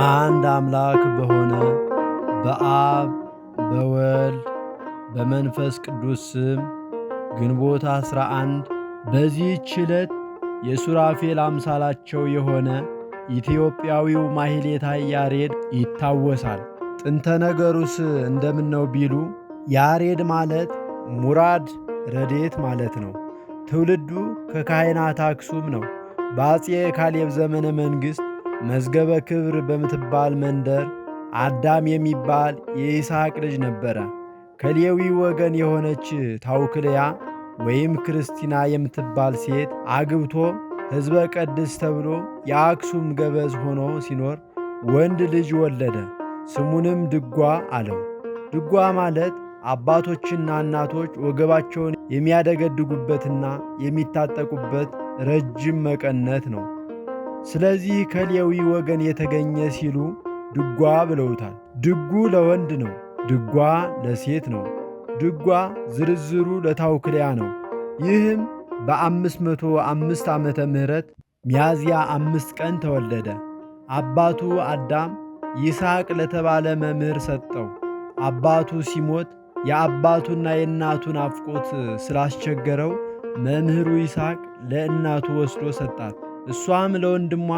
አንድ አምላክ በሆነ በአብ በወልድ በመንፈስ ቅዱስ ስም ግንቦት 11 በዚህች ዕለት የሱራፌል አምሳላቸው የሆነ ኢትዮጵያዊው ማሕሌታይ ያሬድ ይታወሳል። ጥንተ ነገሩስ እንደምነው ቢሉ ያሬድ ማለት ሙራድ ረድኤት ማለት ነው። ትውልዱ ከካህናተ አክሱም ነው። በአፄ ካሌብ ዘመነ መንግሥት መዝገበ ክብር በምትባል መንደር አዳም የሚባል የይስሐቅ ልጅ ነበረ። ከሌዊ ወገን የሆነች ታውክልያ ወይም ክርስቲና የምትባል ሴት አግብቶ ሕዝበ ቀድስ ተብሎ የአክሱም ገበዝ ሆኖ ሲኖር ወንድ ልጅ ወለደ። ስሙንም ድጓ አለው። ድጓ ማለት አባቶችና እናቶች ወገባቸውን የሚያደገድጉበትና የሚታጠቁበት ረጅም መቀነት ነው። ስለዚህ ከሌዊ ወገን የተገኘ ሲሉ ድጓ ብለውታል። ድጉ ለወንድ ነው፣ ድጓ ለሴት ነው። ድጓ ዝርዝሩ ለታውክልያ ነው። ይህም በ505 ዓመተ ምህረት ሚያዝያ 5 ቀን ተወለደ። አባቱ አዳም ይስሐቅ ለተባለ መምህር ሰጠው። አባቱ ሲሞት የአባቱና የእናቱ ናፍቆት ስላስቸገረው መምህሩ ይስሐቅ ለእናቱ ወስዶ ሰጣት። እሷም ለወንድሟ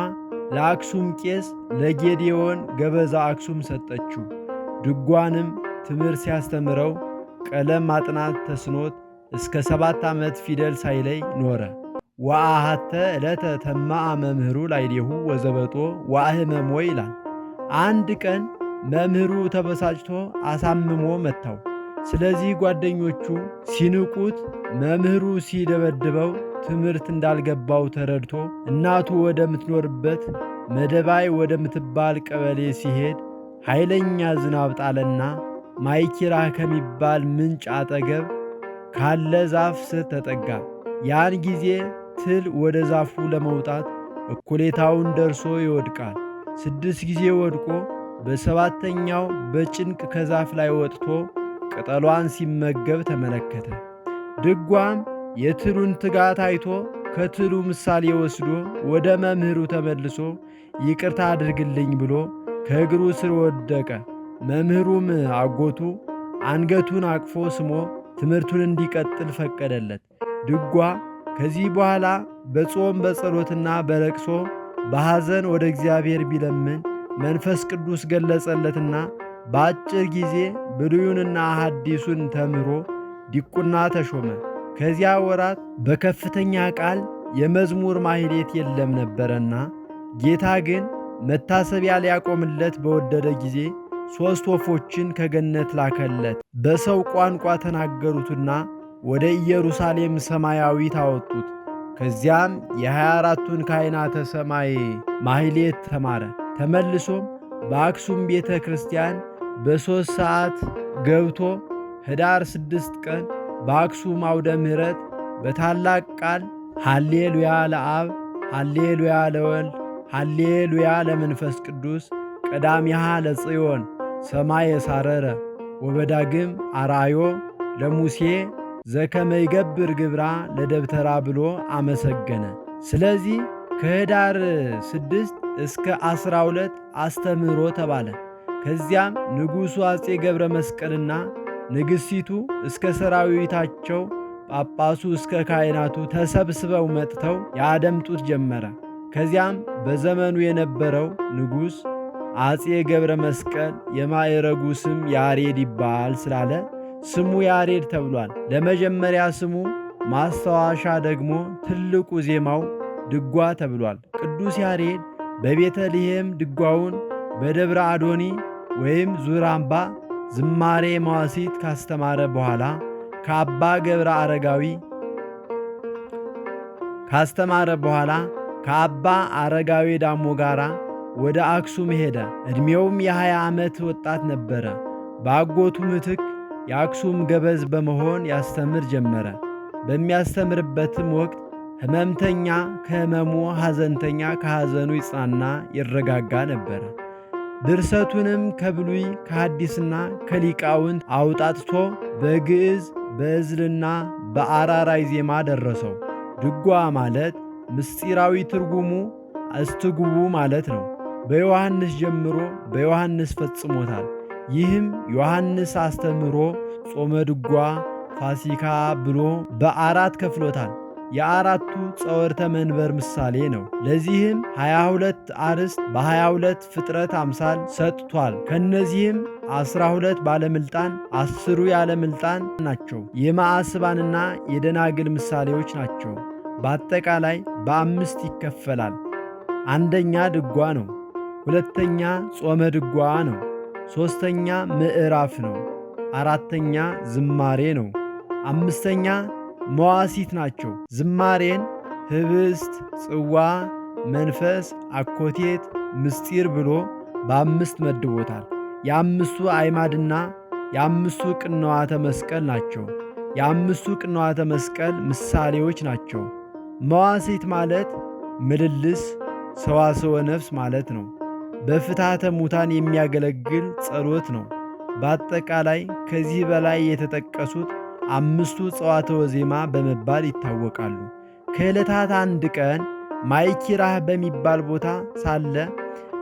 ለአክሱም ቄስ ለጌዴዎን ገበዛ አክሱም ሰጠችው። ድጓንም ትምህርት ሲያስተምረው ቀለም ማጥናት ተስኖት እስከ 7 ዓመት ፊደል ሳይለይ ኖረ። ወአሃተ ዕለተ ተማአ መምህሩ ላዕሌሁ ወዘበጦ ወአህመሞ ይላል። አንድ ቀን መምህሩ ተበሳጭቶ አሳምሞ መታው። ስለዚህ ጓደኞቹ ሲንቁት መምህሩ ሲደበድበው ትምህርት እንዳልገባው ተረድቶ እናቱ ወደምትኖርበት መደባይ ወደምትባል ቀበሌ ሲሄድ ኃይለኛ ዝናብ ጣለና ማይኪራህ ከሚባል ምንጭ አጠገብ ካለ ዛፍ ስር ተጠጋ። ያን ጊዜ ትል ወደ ዛፉ ለመውጣት እኩሌታውን ደርሶ ይወድቃል። 6 ጊዜ ወድቆ በሰባተኛው በጭንቅ ከዛፍ ላይ ወጥቶ ቅጠሏን ሲመገብ ተመለከተ። ድጓም የትሉን ትጋት አይቶ ከትሉ ምሳሌ ወስዶ ወደ መምህሩ ተመልሶ ይቅርታ አድርግልኝ ብሎ ከእግሩ ስር ወደቀ። መምህሩም አጎቱ አንገቱን አቅፎ ስሞ ትምህርቱን እንዲቀጥል ፈቀደለት። ድጓ ከዚህ በኋላ በጾም በጸሎትና በለቅሶ በሐዘን ወደ እግዚአብሔር ቢለምን መንፈስ ቅዱስ ገለጸለትና በአጭር ጊዜ ብሉዩንና ሐዲሱን ተምሮ ዲቁና ተሾመ። ከዚያ ወራት በከፍተኛ ቃል የመዝሙር ማሕሌት የለም ነበረና ጌታ ግን መታሰቢያ ሊያቆምለት በወደደ ጊዜ 3 ወፎችን ከገነት ላከለት። በሰው ቋንቋ ተናገሩትና ወደ ኢየሩሳሌም ሰማያዊት አወጡት። ከዚያም የ24ቱን ካህናተ ሰማይ ማሕሌት ተማረ። ተመልሶም በአክሱም ቤተ ክርስቲያን በ3 ሰዓት ገብቶ ኅዳር 6 ቀን በአክሱም አውደ ምሕረት በታላቅ ቃል ሃሌሉያ ለአብ፣ ሃሌሉያ ለወልድ፣ ሃሌሉያ ለመንፈስ ቅዱስ ቀዳሚሃ ለጽዮን ሰማይ የሳረረ ወበዳግም አርአዮ ለሙሴ ዘከመ ይገብር ግብራ ለደብተራ ብሎ አመሰገነ። ስለዚህ ከኅዳር 6 እስከ 12 አስተምህሮ ተባለ። ከዚያም ንጉሡ አፄ ገብረ መስቀልና ንግሥቲቱ እስከ ሰራዊታቸው ጳጳሱ እስከ ካህናቱ ተሰብስበው መጥተው ያደምጡት ጀመረ። ከዚያም በዘመኑ የነበረው ንጉሥ አፄ ገብረ መስቀል የማዕረጉ ስም ያሬድ ይባል ስላለ ስሙ ያሬድ ተብሏል። ለመጀመሪያ ስሙ ማስታወሻ ደግሞ ትልቁ ዜማው ድጓ ተብሏል። ቅዱስ ያሬድ በቤተልሔም ድጓውን በደብረ አዶኒ ወይም ዙራምባ ዝማሬ መዋሥዕት ካስተማረ በኋላ ከአባ ገብረ አረጋዊ ከአባ አረጋዊ ዳሞ ጋር ወደ አክሱም ሄደ። ዕድሜውም የ20 ዓመት ወጣት ነበረ። በአጎቱ ምትክ የአክሱም ገበዝ በመሆን ያስተምር ጀመረ። በሚያስተምርበትም ወቅት ሕመምተኛ ከሕመሙ፣ ሐዘንተኛ ከሐዘኑ ይጽናና ይረጋጋ ነበረ። ድርሰቱንም ከብሉይ ከሐዲስና ከሊቃውንት አውጣጥቶ በግዕዝ በዕዝልና በአራራይ ዜማ ደረሰው። ድጓ ማለት ምስጢራዊ ትርጉሙ እስትጉቡ ማለት ነው። በዮሐንስ ጀምሮ በዮሐንስ ፈጽሞታል። ይህም ዮሐንስ አስተምሮ ጾመ ድጓ፣ ፋሲካ ብሎ በአራት ከፍሎታል። የአራቱ ጸወርተ መንበር ምሳሌ ነው። ለዚህም 22 አርዕስት በ22 ፍጥረት አምሳል ሰጥቷል። ከነዚህም 12 ባለምልጣን፣ 10ሩ ያለምልጣን ናቸው። የማዕስባንና የደናግል ምሳሌዎች ናቸው። በአጠቃላይ በ5 ይከፈላል። አንደኛ ድጓ ነው። ሁለተኛ ጾመ ድጓ ነው። ሦስተኛ ምዕራፍ ነው። አራተኛ ዝማሬ ነው። አምስተኛ መዋሲት ናቸው። ዝማሬን ህብስት፣ ጽዋ፣ መንፈስ፣ አኮቴት፣ ምስጢር ብሎ በ5 መድቦታል። የ5ቱ አዕማድና የ5ቱ ቅንዋተ መስቀል ናቸው። የ5ቱ ቅንዋተ መስቀል ምሳሌዎች ናቸው። መዋሲት ማለት ምልልስ፣ ሰዋስወ ነፍስ ማለት ነው። በፍትሐተ ሙታን የሚያገለግል ጸሎት ነው። በአጠቃላይ ከዚህ በላይ የተጠቀሱት 5ቱ ጸዋትወ ዜማ በመባል ይታወቃሉ። ከዕለታት አንድ ቀን ማይኪራህ በሚባል ቦታ ሳለ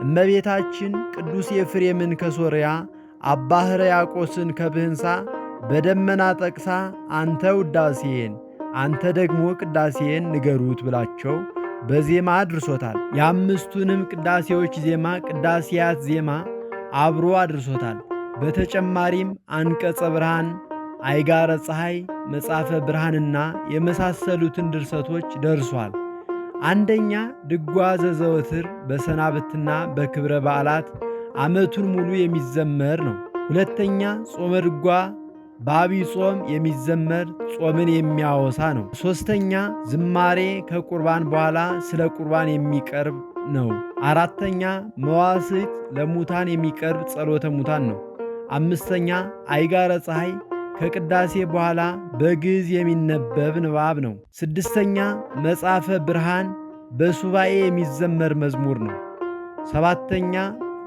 እመቤታችን ቅዱስ ኤፍሬምን ከሶርያ፣ አባ ሕርያቆስን ከብህንሳ በደመና ጠቅሳ አንተ ውዳሴን አንተ ደግሞ ቅዳሴን ንገሩት ብላቸው በዜማ አድርሶታል። የ5ቱንም ቅዳሴዎች ዜማ ቅዳሴያት ዜማ አብሮ አድርሶታል። በተጨማሪም አንቀጸ ብርሃን፣ አይጋረ ፀሐይ፣ መጽሐፈ ብርሃንና የመሳሰሉትን ድርሰቶች ደርሷል። አንደኛ ድጓ ዘዘወትር በሰናብትና በክብረ በዓላት ዓመቱን ሙሉ የሚዘመር ነው። ሁለተኛ ጾመ ድጓ በዐቢይ ጾም የሚዘመር ጾምን የሚያወሳ ነው። ሦስተኛ ዝማሬ ከቁርባን በኋላ ስለ ቁርባን የሚቀርብ ነው። አራተኛ መዋሥዕት ለሙታን የሚቀርብ ጸሎተ ሙታን ነው። አምስተኛ አይጋረ ፀሐይ ከቅዳሴ በኋላ በግዕዝ የሚነበብ ንባብ ነው። ስድስተኛ መጽሐፈ ብርሃን በሱባኤ የሚዘመር መዝሙር ነው። ሰባተኛ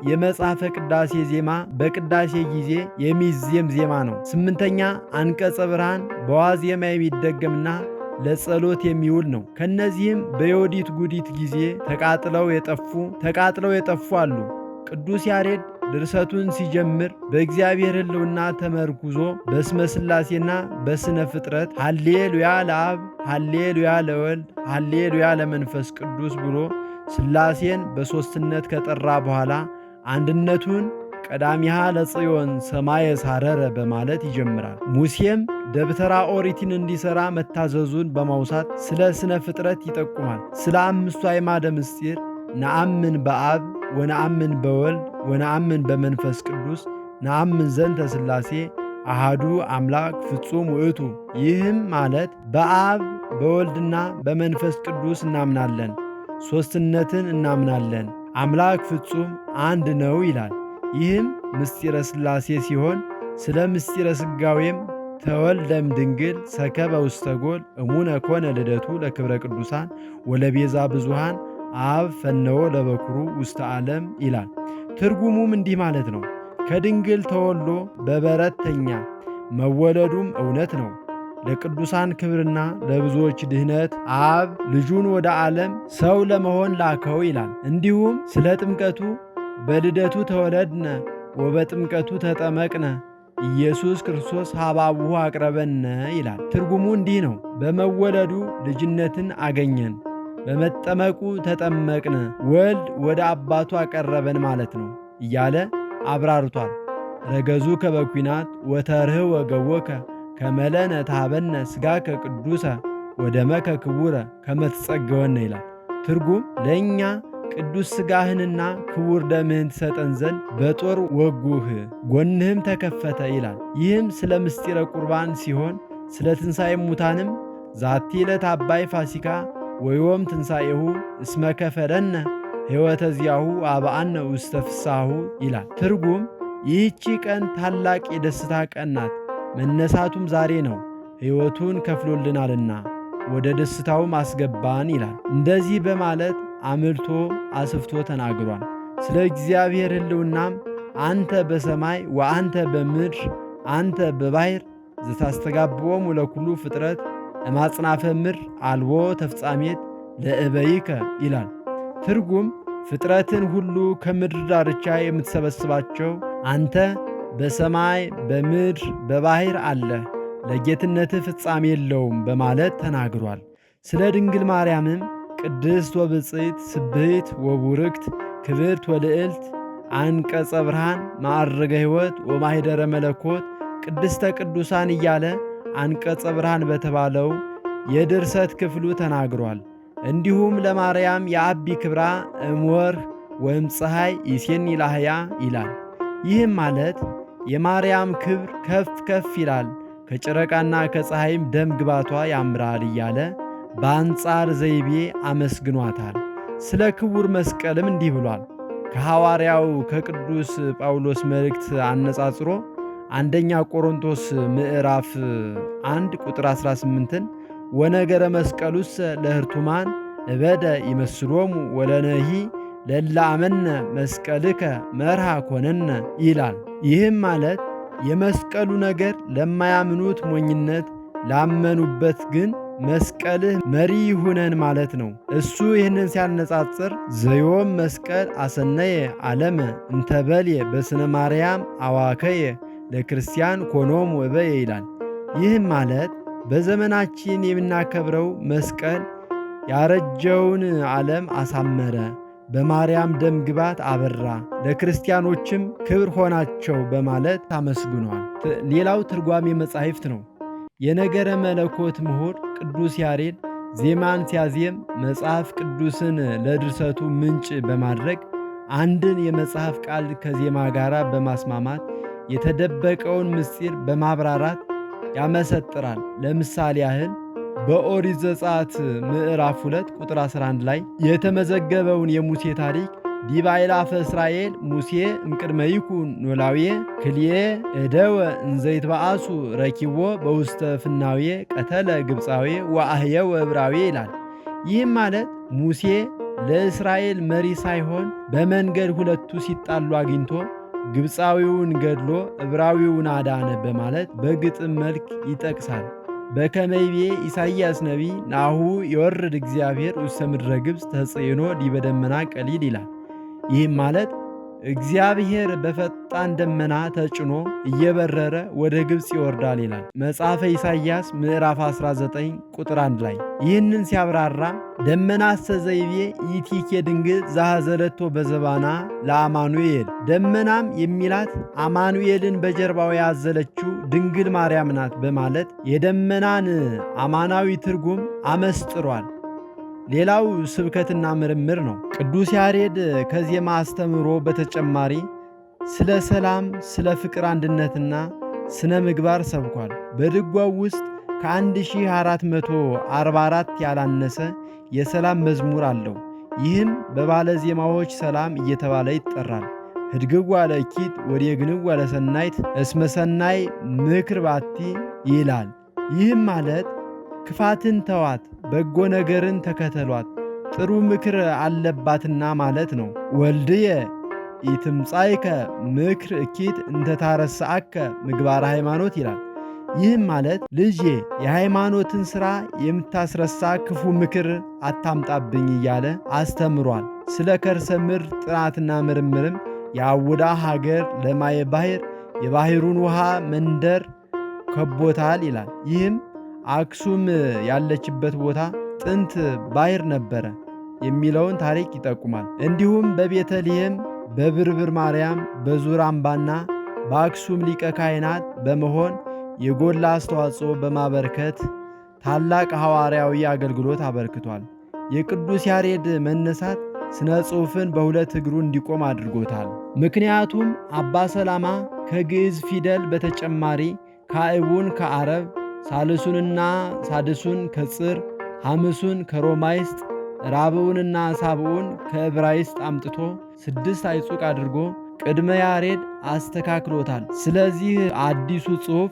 የመጽሐፈ ቅዳሴ ዜማ በቅዳሴ ጊዜ የሚዜም ዜማ ነው። ስምንተኛ አንቀጸ ብርሃን በዋዜማ የሚደገምና ለጸሎት የሚውል ነው። ከነዚህም በዮዲት ጉዲት ጊዜ ተቃጥለው የጠፉ አሉ። ቅዱስ ያሬድ ድርሰቱን ሲጀምር በእግዚአብሔር ሕልውና ተመርኩዞ በስመ ሥላሴና በስነ ፍጥረት ሃሌሉያ ለአብ፣ ሃሌሉያ ለወልድ፣ ሃሌሉያ ለመንፈስ ቅዱስ ብሎ ሥላሴን በሦስትነት ከጠራ በኋላ አንድነቱን ቀዳሚሃ ለጽዮን ሰማየ ሳረረ በማለት ይጀምራል። ሙሴም ደብተራ ኦሪትን እንዲሠራ መታዘዙን በማውሳት ስለ ስነ ፍጥረት ይጠቁማል። ስለ 5ቱ አዕማደ ምስጢር ነአምን በአብ ወነአምን በወልድ ወነአምን በመንፈስ ቅዱስ ነአምን ዘንተ ሥላሴ አሃዱ አምላክ ፍጹም ውእቱ። ይህም ማለት በአብ በወልድና በመንፈስ ቅዱስ እናምናለን፣ ሦስትነትን እናምናለን፣ አምላክ ፍጹም አንድ ነው ይላል። ይህም ምስጢረ ሥላሴ ሲሆን ስለ ምስጢረ ሥጋዌም ተወልደም ድንግል ሰከበ ውስተ ጎል እሙነ ኮነ ልደቱ ለክብረ ቅዱሳን ወለቤዛ ብዙሃን አብ ፈነወ ለበኩሩ ውስተ ዓለም ይላል። ትርጉሙም እንዲህ ማለት ነው። ከድንግል ተወልዶ በበረት ተኛ፣ መወለዱም እውነት ነው። ለቅዱሳን ክብርና ለብዙዎች ድህነት አብ ልጁን ወደ ዓለም ሰው ለመሆን ላከው ይላል። እንዲሁም ስለ ጥምቀቱ በልደቱ ተወለድነ ወበጥምቀቱ ተጠመቅነ ኢየሱስ ክርስቶስ ሀባቡሁ አቅረበነ ይላል። ትርጉሙ እንዲህ ነው። በመወለዱ ልጅነትን አገኘን፣ በመጠመቁ ተጠመቅነ፣ ወልድ ወደ አባቱ አቀረበን ማለት ነው እያለ አብራርቷል። ረገዙ ከበኩናት ወተርህ ወገወከ ከመለነ ታበነ ሥጋከ ቅዱሰ ወደመከ ክቡረ ከመትጸገወነ ይላል። ትርጉም ለእኛ ቅዱስ ሥጋህንና ክቡር ደምህን ትሰጠን ዘንድ በጦር ወጉህ፣ ጎንህም ተከፈተ ይላል። ይህም ስለ ምስጢረ ቁርባን ሲሆን ስለ ትንሣኤ ሙታንም ዛቲ ዕለት አባይ ፋሲካ ወዮም ትንሣኤሁ እስመ ከፈለነ ሕይወተ ዚያሁ አብአነ ውስተ ፍሳሁ ይላል። ትርጉም ይህቺ ቀን ታላቅ የደስታ ቀን ናት፣ መነሳቱም ዛሬ ነው፣ ሕይወቱን ከፍሎልናልና ወደ ደስታውም አስገባን ይላል። እንደዚህ በማለት አምልቶ አስፍቶ ተናግሯል። ስለ እግዚአብሔር ሕልውናም አንተ በሰማይ ወአንተ በምድር አንተ በባሕር ዘታስተጋብኦም ለኩሉ ፍጥረት እማጽናፈ ምድር አልቦ ተፍጻሜት ለእበይከ ይላል። ትርጉም ፍጥረትን ሁሉ ከምድር ዳርቻ የምትሰበስባቸው አንተ በሰማይ በምድር በባሕር አለህ፣ ለጌትነትህ ፍጻሜ የለውም በማለት ተናግሯል። ስለ ድንግል ማርያምም ቅድስት ወብፅዕት ስብሕት ወቡርክት ክብርት ወልዕልት አንቀጸ ብርሃን ማዕረገ ሕይወት ወማኅደረ መለኮት ቅድስተ ቅዱሳን እያለ አንቀጸ ብርሃን በተባለው የድርሰት ክፍሉ ተናግሯል። እንዲሁም ለማርያም የአቢ ክብራ እምወርህ ወይም ፀሐይ ይሴኒ ላህያ ይላል። ይህም ማለት የማርያም ክብር ከፍ ከፍ ይላል፣ ከጨረቃና ከፀሐይም ደም ግባቷ ያምራል እያለ በአንጻር ዘይቤ አመስግኗታል። ስለ ክቡር መስቀልም እንዲህ ብሏል። ከሐዋርያው ከቅዱስ ጳውሎስ መልእክት አነጻጽሮ አንደኛ ቆሮንቶስ ምዕራፍ 1 ቁጥር 18ን ወነገረ መስቀሉስ ለህርቱማን እበደ ይመስሎሙ ወለነሂ ለላ አመነ መስቀልከ መርሃ ኮነነ ይላል። ይህም ማለት የመስቀሉ ነገር ለማያምኑት ሞኝነት፣ ላመኑበት ግን መስቀልህ መሪ ይሁነን ማለት ነው። እሱ ይህንን ሲያነጻጽር ዘዮም መስቀል አሰነየ ዓለመ እንተበልየ በስነ ማርያም አዋከየ ለክርስቲያን ኮኖም ወበየ ይላል። ይህም ማለት በዘመናችን የምናከብረው መስቀል ያረጀውን ዓለም አሳመረ፣ በማርያም ደም ግባት አበራ፣ ለክርስቲያኖችም ክብር ሆናቸው በማለት አመስግኗል። ሌላው ትርጓሜ መጻሕፍት ነው። የነገረ መለኮት ምሁር ቅዱስ ያሬድ ዜማን ሲያዜም መጽሐፍ ቅዱስን ለድርሰቱ ምንጭ በማድረግ አንድን የመጽሐፍ ቃል ከዜማ ጋር በማስማማት የተደበቀውን ምስጢር በማብራራት ያመሰጥራል። ለምሳሌ ያህል በኦሪት ዘጸአት ምዕራፍ 2 ቁጥር 11 ላይ የተመዘገበውን የሙሴ ታሪክ ዲበ አእላፈ እስራኤል ሙሴ እምቅድመ ይኩን ኖላዊ ክልኤ እደወ እንዘ ይትበአሱ ረኪቦ በውስተ ፍናዌ ቀተለ ግብፃዊ ወአህየወ ዕብራዊ ይላል። ይህም ማለት ሙሴ ለእስራኤል መሪ ሳይሆን በመንገድ ሁለቱ ሲጣሉ አግኝቶ ግብፃዊውን ገድሎ ዕብራዊውን አዳነ በማለት በግጥም መልክ ይጠቅሳል። በከመይቤ ኢሳይያስ ነቢይ ናሁ የወርድ እግዚአብሔር ውስተ ምድረ ግብፅ ተጽዕኖ ዲበ ደመና ቀሊል ይላል። ይህም ማለት እግዚአብሔር በፈጣን ደመና ተጭኖ እየበረረ ወደ ግብፅ ይወርዳል ይላል መጽሐፈ ኢሳይያስ ምዕራፍ 19 ቁጥር 1 ላይ። ይህንን ሲያብራራ ደመናሰ ዘይቤ ይእቲኬ ድንግል ዘኀዘለቶ በዘባና ለአማኑኤል፣ ደመናም የሚላት አማኑኤልን በጀርባው ያዘለችው ድንግል ማርያም ናት በማለት የደመናን አማናዊ ትርጉም አመስጥሯል። ሌላው ስብከትና ምርምር ነው። ቅዱስ ያሬድ ከዜማ አስተምሮ በተጨማሪ ስለ ሰላም፣ ስለ ፍቅር አንድነትና ስነ ምግባር ሰብኳል። በድጓው ውስጥ ከ1444 ያላነሰ የሰላም መዝሙር አለው። ይህም በባለ ዜማዎች ሰላም እየተባለ ይጠራል። ህድግዋ ለኪት ወዴግንዋ ለሰናይት እስመ ሰናይ ምክር ባቲ ይላል። ይህም ማለት ክፋትን ተዋት፣ በጎ ነገርን ተከተሏት፣ ጥሩ ምክር አለባትና ማለት ነው። ወልድየ ኢትምጻእከ ምክር እኪት እንተታረስአከ ምግባረ ሃይማኖት ይላል። ይህም ማለት ልጄ የሃይማኖትን ሥራ የምታስረሳ ክፉ ምክር አታምጣብኝ እያለ አስተምሯል። ስለ ከርሰ ምድር ጥናትና ምርምርም የአውዳ ሀገር ለማየ ባሕር የባሕሩን ውሃ መንደር ከቦታል ይላል። ይህም አክሱም ያለችበት ቦታ ጥንት ባሕር ነበረ የሚለውን ታሪክ ይጠቁማል። እንዲሁም በቤተልሔም በብርብር ማርያም በዙር አምባና በአክሱም ሊቀ ካህናት በመሆን የጎላ አስተዋጽኦ በማበርከት ታላቅ ሐዋርያዊ አገልግሎት አበርክቷል። የቅዱስ ያሬድ መነሳት ስነ ጽሑፍን በሁለት እግሩ እንዲቆም አድርጎታል። ምክንያቱም አባ ሰላማ ከግዕዝ ፊደል በተጨማሪ ካዕቡን ከአረብ፣ ሳልሱንና ሳድሱን ከጽር፣ ሐምሱን ከሮማይስጥ፣ ራብዑንና ሳብዑን ከዕብራይስጥ አምጥቶ 6 አይጹቅ አድርጎ ቅድመ ያሬድ አስተካክሎታል። ስለዚህ አዲሱ ጽሑፍ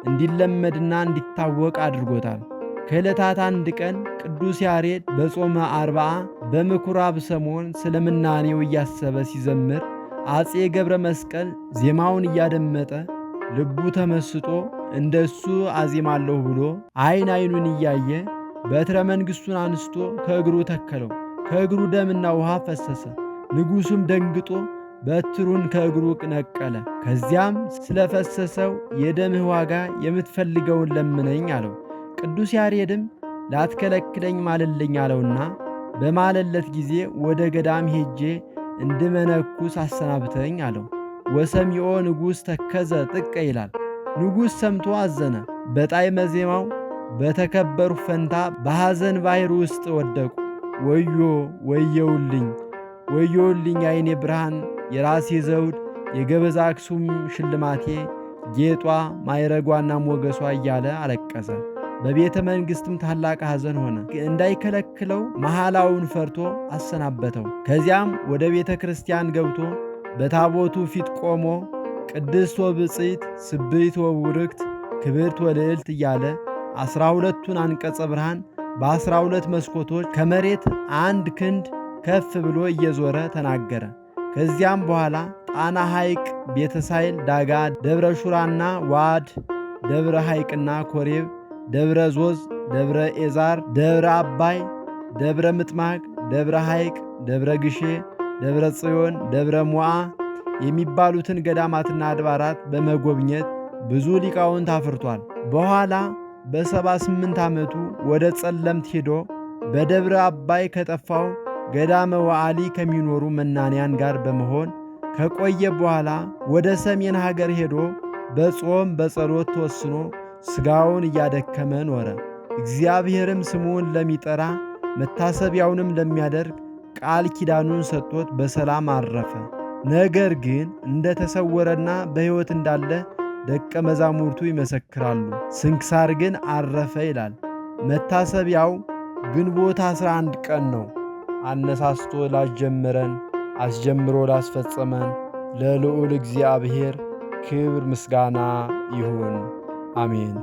እንዲለመድና እንዲታወቅ አድርጎታል። ከዕለታት አንድ ቀን ቅዱስ ያሬድ በጾመ አርብዓ በምኩራብ ሰሞን ስለ ምናኔው እያሰበ ሲዘምር አፄ ገብረ መስቀል ዜማውን እያደመጠ ልቡ ተመስጦ እንደሱ አዜማለሁ ብሎ አይን አይኑን እያየ በትረ መንግሥቱን አንስቶ ከእግሩ ተከለው። ከእግሩ ደምና ውሃ ፈሰሰ። ንጉሡም ደንግጦ በትሩን ከእግሩ ነቀለ። ከዚያም ስለፈሰሰው የደምህ ዋጋ የምትፈልገውን ለምነኝ አለው። ቅዱስ ያሬድም ላትከለክለኝ ማልልኝ አለውና በማለለት ጊዜ ወደ ገዳም ሄጄ እንድመነኩስ አሰናብተኝ አለው። ወሰሚዖ ንጉሥ ተከዘ ጥቀ ይላል። ንጉሥ ሰምቶ አዘነ። በጣዕመ ዜማው በተከበሩ ፈንታ በሐዘን ባሕር ውስጥ ወደቁ። ወዮ ወየውልኝ ወየውልኝ የዓይኔ ብርሃን የራሴ ዘውድ የገበዛ አክሱም ሽልማቴ ጌጧ ማይረጓና ሞገሷ እያለ አለቀሰ። በቤተ መንግሥትም ታላቅ ሐዘን ሆነ። እንዳይከለክለው መሐላውን ፈርቶ አሰናበተው። ከዚያም ወደ ቤተ ክርስቲያን ገብቶ በታቦቱ ፊት ቆሞ ቅድስት ወብፅዕት ስብሕት ወቡርክት ክብርት ወልዕልት እያለ 12ቱን አንቀጸ ብርሃን በ12 መስኮቶች ከመሬት 1 ክንድ ከፍ ብሎ እየዞረ ተናገረ። ከዚያም በኋላ ጣና ሐይቅ፣ ቤተሳይል፣ ዳጋ፣ ደብረ ሹራና ዋድ፣ ደብረ ሐይቅና ኮሬብ፣ ደብረ ዞዝ፣ ደብረ ኤዛር፣ ደብረ አባይ፣ ደብረ ምጥማቅ፣ ደብረ ሐይቅ፣ ደብረ ግሼ፣ ደብረ ጽዮን፣ ደብረ ሞዓ የሚባሉትን ገዳማትና አድባራት በመጎብኘት ብዙ ሊቃውንት አፍርቷል። በኋላ በ78 ዓመቱ ወደ ጸለምት ሄዶ በደብረ አባይ ከጠፋው ገዳመ ዋዓሊ ከሚኖሩ መናንያን ጋር በመሆን ከቆየ በኋላ ወደ ሰሜን ሀገር ሄዶ በጾም በጸሎት ተወስኖ ሥጋውን እያደከመ ኖረ። እግዚአብሔርም ስሙን ለሚጠራ መታሰቢያውንም ለሚያደርግ ቃል ኪዳኑን ሰጥቶት በሰላም አረፈ። ነገር ግን እንደ ተሰወረና በሕይወት እንዳለ ደቀ መዛሙርቱ ይመሰክራሉ። ስንክሳር ግን አረፈ ይላል። መታሰቢያው ግንቦት 11 ቀን ነው። አነሳስቶ ላስጀመረን አስጀምሮ ላስፈጸመን ለልዑል እግዚአብሔር ክብር ምስጋና ይሁን፣ አሜን።